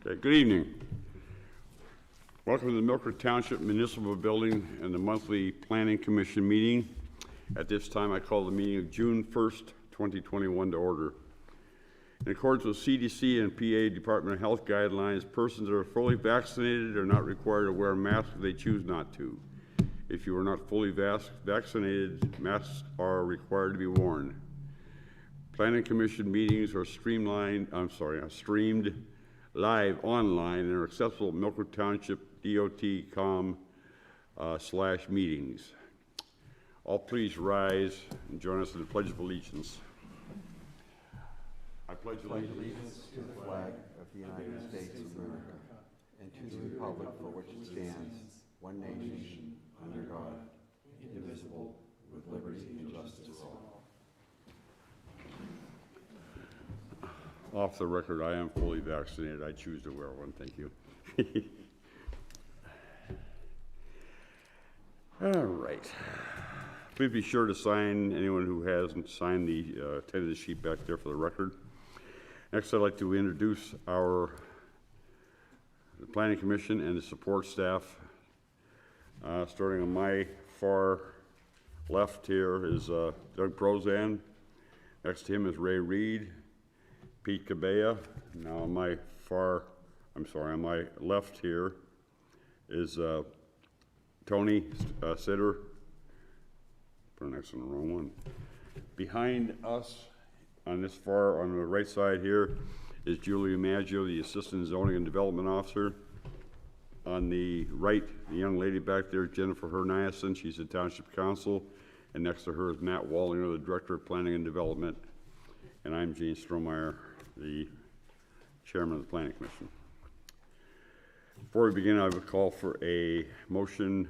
Okay, good evening. Welcome to the Milford Township Municipal Building and the monthly Planning Commission meeting. At this time, I call the meeting of June 1st, 2021 to order. In accordance with CDC and PA Department of Health guidelines, persons that are fully vaccinated are not required to wear masks if they choose not to. If you are not fully vaccinated, masks are required to be worn. Planning Commission meetings are streamed live online and are accessible at Milford Township DOT.com/meetings. All please rise and join us in the Pledge of Allegiance. I pledge allegiance to the flag of the United States of America and to the republic for which it stands, one nation, under God, indivisible, with liberty and justice for all. Off the record, I am fully vaccinated. I choose to wear one. Thank you. All right. Please be sure to sign, anyone who hasn't signed the attendance sheet back there for the record. Next, I'd like to introduce the Planning Commission and the support staff. Starting on my far left here is Doug Prozan. Next to him is Ray Reed, Pete Cabea. Now on my left here is Tony Sitter. Put next on the wrong one. Behind us on the right side here is Julia Maggio, the Assistant Zoning and Development Officer. On the right, the young lady back there, Jennifer Herniason, she's the Township Council. And next to her is Matt Wallinger, the Director of Planning and Development. And I'm Gene Strohmeyer, the Chairman of the Planning Commission. Before we begin, I would call for a motion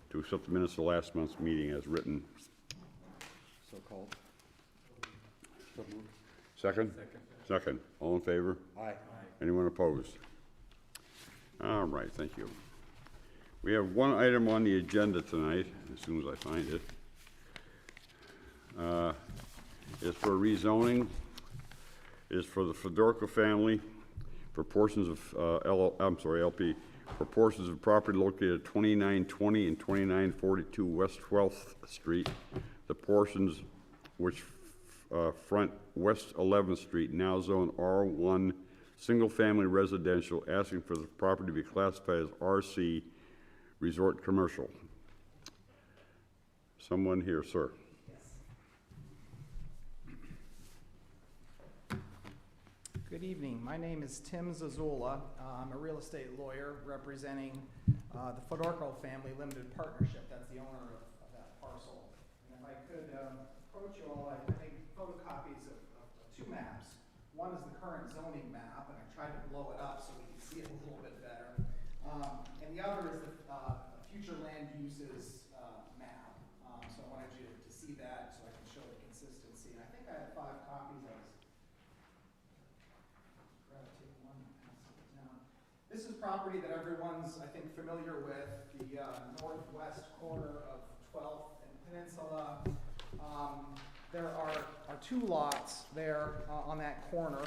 to accept the minutes of last month's meeting as written. So called. So moved. Second? Second. All in favor? Aye. Anyone opposed? All right, thank you. We have one item on the agenda tonight, as soon as I find it. It's for rezoning. It's for the Fedorka family for portions of LP, for portions of property located at 2920 and 2942 West 12th Street. The portions which front West 11th Street, now zone R1, single-family residential, asking for the property to be classified as RC, resort commercial. Someone here, sir. Good evening. My name is Tim Zazola. I'm a real estate lawyer representing the Fedorka Family Limited Partnership. That's the owner of that parcel. And if I could approach you all, I made photocopies of two maps. One is the current zoning map, and I tried to blow it up so we can see it a little bit better. And the other is the future land uses map. So I wanted you to see that so I can show the consistency. And I think I have 5 copies. This is property that everyone's, I think, familiar with, the northwest corner of 12th and Peninsula. There are 2 lots there on that corner.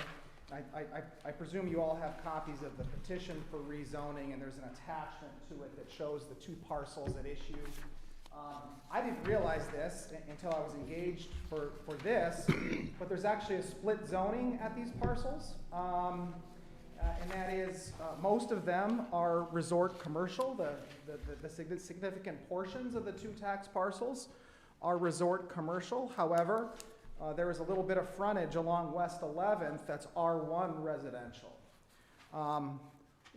I presume you all have copies of the petition for rezoning, and there's an attachment to it that shows the 2 parcels at issue. I didn't realize this until I was engaged for this, but there's actually a split zoning at these parcels. And that is, most of them are resort commercial. The significant portions of the 2 tax parcels are resort commercial. However, there is a little bit of frontage along West 11th that's R1 residential.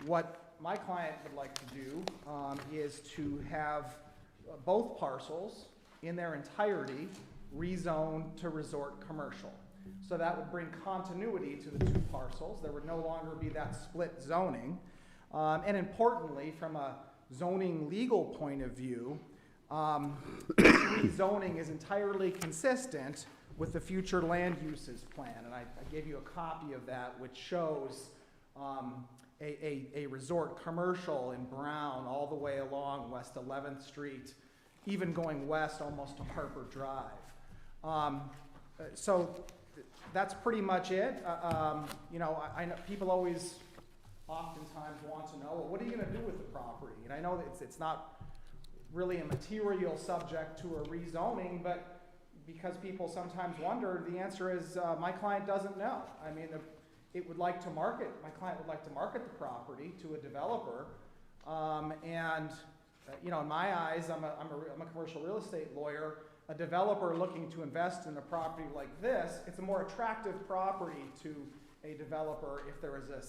What my client would like to do is to have both parcels in their entirety rezoned to resort commercial. So that would bring continuity to the 2 parcels. There would no longer be that split zoning. And importantly, from a zoning legal point of view, rezoning is entirely consistent with the future land uses plan. And I gave you a copy of that, which shows a resort commercial in brown all the way along West 11th Street, even going west almost to Harper Drive. So that's pretty much it. You know, I know people always oftentimes want to know, well, what are you gonna do with the property? And I know that it's not really a material subject to a rezoning, but because people sometimes wonder, the answer is, my client doesn't know. I mean, my client would like to market the property to a developer, you know, in my eyes, I'm a commercial real estate lawyer. A developer looking to invest in a property like this, it's a more attractive property to a developer if there is a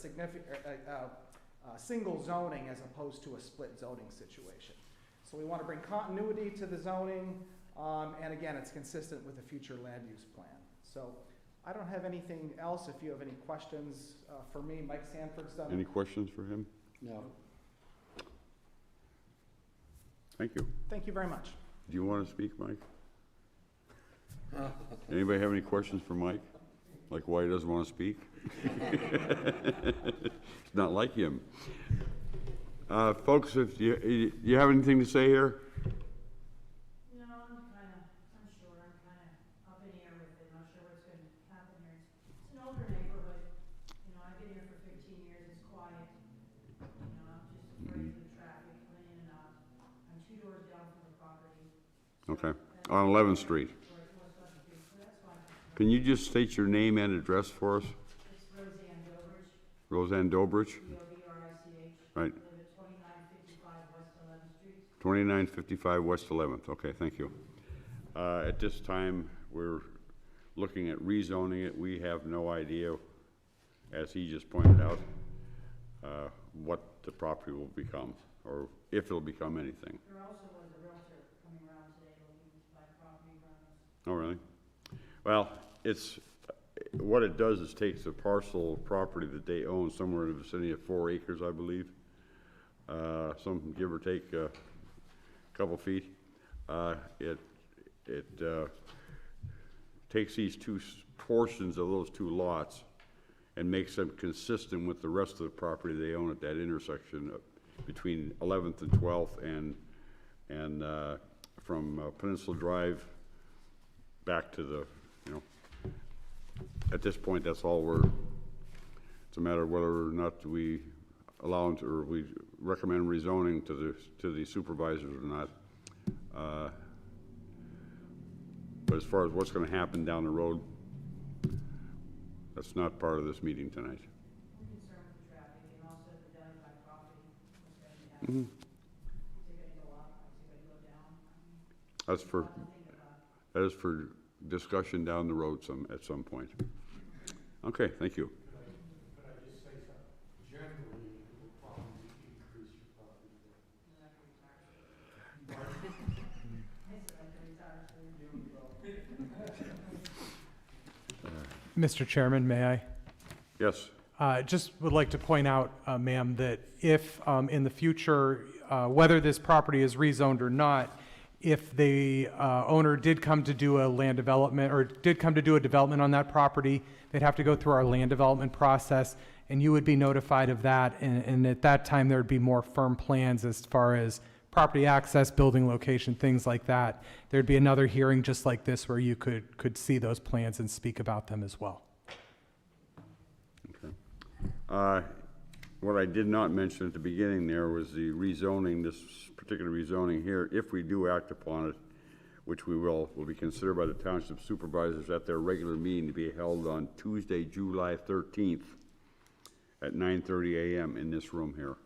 single zoning as opposed to a split zoning situation. So we want to bring continuity to the zoning, and again, it's consistent with the future land use plan. So I don't have anything else. If you have any questions for me, Mike Sanford's done. Any questions for him? No. Thank you. Thank you very much. Do you want to speak, Mike? Anybody have any questions for Mike? Like why he doesn't want to speak? It's not like him. Folks, if you have anything to say here? No, I'm unsure. I'm kind of up in the air with it. Not sure what's going to happen here. It's an older neighborhood. You know, I've been here for 15 years. It's quiet. You know, I'm just afraid of the traffic coming in and out. I'm 2 doors down from the property. Okay, on 11th Street. Can you just state your name and address for us? It's Roseanne Dobridge. Roseanne Dobridge? Dobridge. Right. I live at 2955 West 11th Street. 2955 West 11th. Okay, thank you. At this time, we're looking at rezoning it. We have no idea, as he just pointed out, what the property will become, or if it'll become anything. There also was a realtor coming around today looking to buy property from us. Oh, really? Well, what it does is takes a parcel of property that they own somewhere in the vicinity of 4 acres, I believe. Some give or take a couple feet. It takes these two portions of those 2 lots and makes them consistent with the rest of the property they own at that intersection between 11th and 12th and from Peninsula Drive back to the, you know, at this point, that's all it's a matter of whether or not we allow them to, or we recommend rezoning to the supervisors or not. But as far as what's going to happen down the road, that's not part of this meeting tonight. We're concerned with the traffic and also the value of my property. What's going to happen? Is it going to go up? Is it going to go down? That's for, Lots to think about. that is for discussion down the road at some point. Okay, thank you. Could I just say something? Generally, it will probably increase your property value. You're not going to retire soon. I said I could retire soon. Mr. Chairman, may I? Yes. Just would like to point out, ma'am, that if in the future, whether this property is rezoned or not, if the owner did come to do a land development or did come to do a development on that property, they'd have to go through our land development process, and you would be notified of that. And at that time, there would be more firm plans as far as property access, building location, things like that. There'd be another hearing just like this where you could see those plans and speak about them as well. Okay. What I did not mention at the beginning there was the rezoning, this particular rezoning here, if we do act upon it, which we will be considered by the Township Supervisors at their regular meeting to be held on Tuesday, July 13th at 9:30 a.m. in this room here.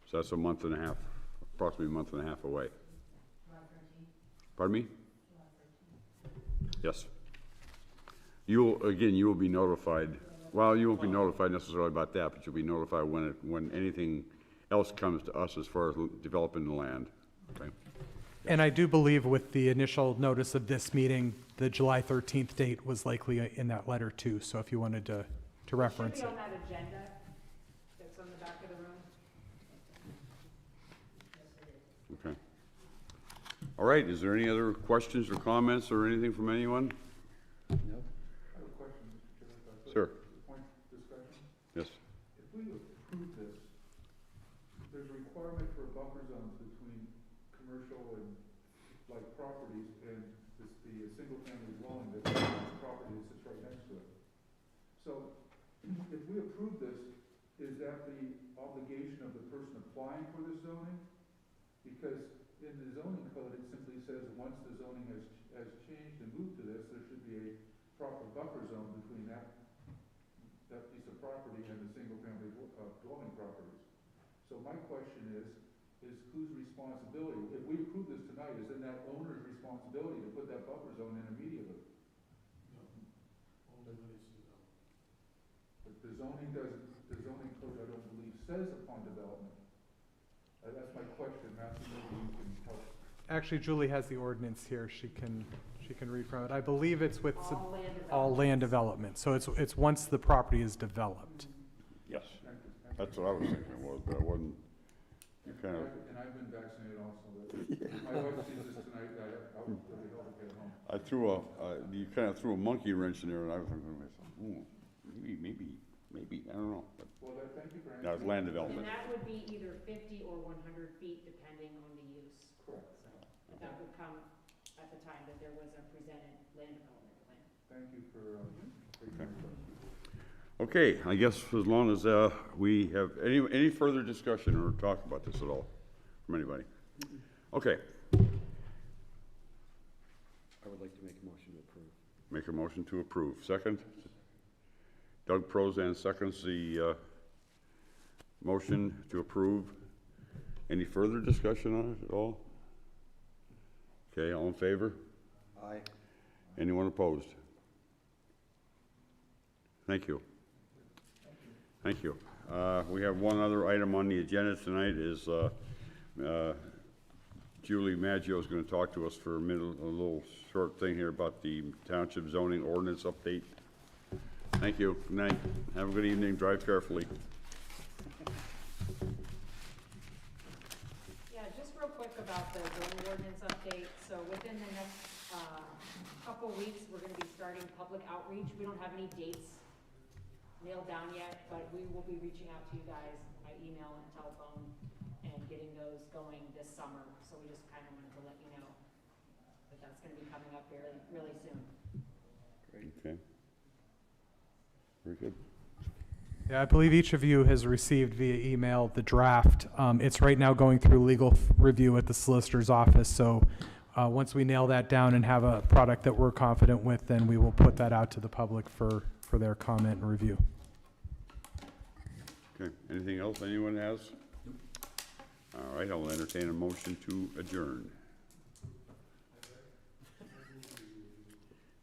So that's a month and a half, approximately a month and a half away. July 13th. Pardon me? July 13th. Yes. You will be notified. Well, you won't be notified necessarily about that, but you'll be notified when anything else comes to us as far as developing the land. Okay. And I do believe with the initial notice of this meeting, the July 13th date was likely in that letter too. So if you wanted to reference Should it. be on that agenda that's on the back of the room. Okay. All right, is there any other questions or comments or anything from anyone? No? I have a question, Mr. Chair, if I could. Sure. Point of discussion. Yes. If we approve this, there's a requirement for buffer zones between commercial and like properties and the single-family dwelling that's on the property that sits right next to it. So if we approve this, is that the obligation of the person applying for the zoning? Because in the zoning code, it simply says once the zoning has changed and moved to this, there should be a proper buffer zone between that piece of property and the single-family dwelling properties. So my question is whose responsibility? If we approve this tonight, is it that owner's responsibility to put that buffer zone in immediately? But the zoning code, I don't believe, says upon development. That's my question, Matthew, maybe you can help. Actually, Julie has the ordinance here. She can read from it. I believe it's with All land all land development. developments. So it's once the property is developed. Yes, that's what I was thinking was, but I wasn't, you kind of, And I've been vaccinated also, but my wife sees this tonight, I would really hope to get home. I threw you kind of threw a monkey wrench in there, and I was thinking to myself, maybe, I don't know. But Well, thank you for no, it's answering. land And development. that would be either 50 or 100 feet, depending on the use. Correct. So, but that would come at the time that there was a presented land development plan. Thank you for, taking my question. Okay, I guess as long as we have any further discussion or talk about this at all from anybody. Okay, I would like to make a motion to approve. make a motion to approve. Second? Doug Prozan seconds the motion to approve. Any further discussion on it at all? Okay, all in favor? Aye. Anyone opposed? Thank you. Thank you. We have one other item on the agenda tonight is Julie Maggio is going to talk to us for a little short thing here about the township zoning ordinance update. Thank you. Good night. Have a good evening. Drive carefully. Yeah, just real quick about the zoning ordinance update. So within the next couple weeks, we're gonna be starting public outreach. We don't have any dates nailed down yet, but we will be reaching out to you guys by email and telephone and getting those going this summer. So we just kind of wanted to let you know that that's gonna be coming up really soon. Okay. Very good. Yeah, I believe each of you has received via email the draft. It's right now going through legal review at the solicitor's office. So once we nail that down and have a product that we're confident with, then we will put that out to the public for their comment and review. Okay. Anything else anyone has? All right, I'll entertain a motion to adjourn.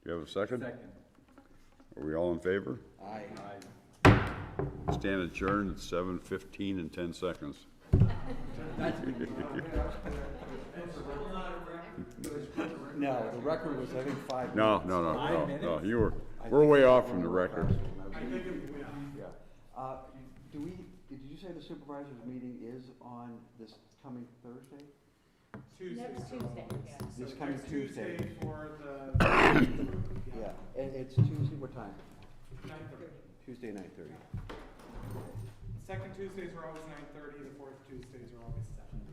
Do you have a second? Second. Are we all in favor? Aye. Stand adjourned at 7:15 and 10 seconds. No, the record was, I think, 5 No, minutes. no, we're way off from the record. Yeah. Did you say the supervisors meeting is on this coming Thursday? Next Tuesday, yeah. This coming Tuesday? for the Yeah, and it's Tuesday, what time? 9:30. Tuesday, 9:30. Second Tuesdays are always 9:30. The fourth Tuesdays are always 7.